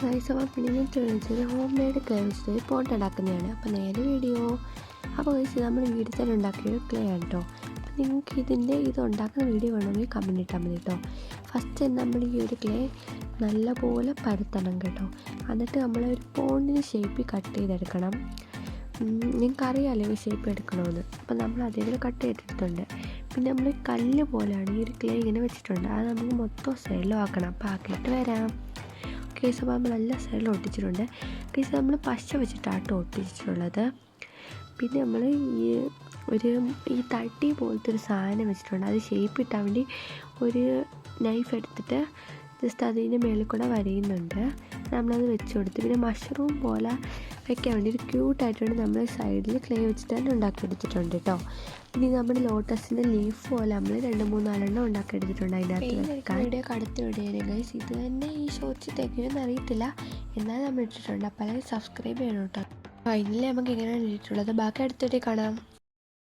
Guys അപ്പോൾ പിന്നെ ചോദിച്ചത് ഹോം മെയ്ഡ് ക്ലേ വെച്ചിട്ട് ഒരു പോട്ട് ഉണ്ടാക്കുന്നതാണ്. അപ്പോൾ നേരെ വീഡിയോ. അപ്പോൾ ഗൈസ് നമ്മൾ വീട്ടിൽ തന്നെ ഉണ്ടാക്കിയൊരു ക്ലേ ആണ് കേട്ടോ. അപ്പോൾ നിങ്ങൾക്ക് ഇത് ഉണ്ടാക്കുന്ന വീഡിയോ വേണമെങ്കിൽ കമൻറ്റ് ഇട്ടാൽ മതി കേട്ടോ. ഫസ്റ്റ് നമ്മൾ ഈ ഒരു ക്ലേ നല്ലപോലെ പരത്തണം കേട്ടോ. എന്നിട്ട് നമ്മളൊരു പോണ്ടിന് ഷേപ്പിൽ കട്ട് ചെയ്തെടുക്കണം. നിങ്ങൾക്കറിയാമല്ലോ ഈ ഷേപ്പ് എടുക്കണമെന്ന്. അപ്പോൾ നമ്മൾ അതേപോലെ കട്ട് ചെയ്തിട്ടുണ്ട്. പിന്നെ നമ്മൾ കല്ല് പോലെയാണ് ഈ ഒരു ക്ലേ ഇങ്ങനെ വെച്ചിട്ടുണ്ട്. അത് നമുക്ക് മൊത്തം സൈഡിലും ആക്കണം. അപ്പോൾ ആക്കിയിട്ട് വരാം. കേസ് അപ്പോൾ നമ്മൾ എല്ലാ സൈഡിലും ഒട്ടിച്ചിട്ടുണ്ട്. കേസ് നമ്മൾ പശ വെച്ചിട്ടാട്ടോ ഒട്ടിച്ചിട്ടുള്ളത്. പിന്നെ നമ്മൾ ഈ തട്ടി പോലത്തെ ഒരു സാധനം വെച്ചിട്ടുണ്ട്. അത് ഷേപ്പ് ഇട്ടാൻ വേണ്ടി ഒരു നൈഫ് എടുത്തിട്ട് ജസ്റ്റ് അതിൻ്റെ മേളിൽ കൂടെ വരയുന്നുണ്ട്. നമ്മളത് വെച്ച് കൊടുത്ത് പിന്നെ മഷ്റൂം പോലെ വെക്കാൻ വേണ്ടി ഒരു ക്യൂട്ടായിട്ടുണ്ട് നമ്മൾ സൈഡിൽ ക്ലേ വെച്ചിട്ട് തന്നെ ഉണ്ടാക്കിയെടുത്തിട്ടുണ്ട് കേട്ടോ. ഇനി നമ്മുടെ ലോട്ടസിൻ്റെ ലീഫ് പോലെ നമ്മൾ 2-3-4 ഉണ്ടാക്കിയെടുത്തിട്ടുണ്ട് അതിനകത്ത് വെക്കാൻ. വീഡിയോ അടുത്ത വീഡിയോ ഗൈസ്. ഇത് തന്നെ ഈ ഷോർട്സ് തെക്കുമെന്ന് അറിയത്തില്ല, എന്നാലും നമ്മൾ ഇട്ടിട്ടുണ്ട്. അപ്പോൾ അല്ലെങ്കിൽ സബ്സ്ക്രൈബ് ചെയ്യണം കേട്ടോ. ഫൈനലി നമുക്ക് എങ്ങനെയാണ് ഇട്ടിട്ടുള്ളത് ബാക്കി അടുത്ത വീഡിയോ കാണാം.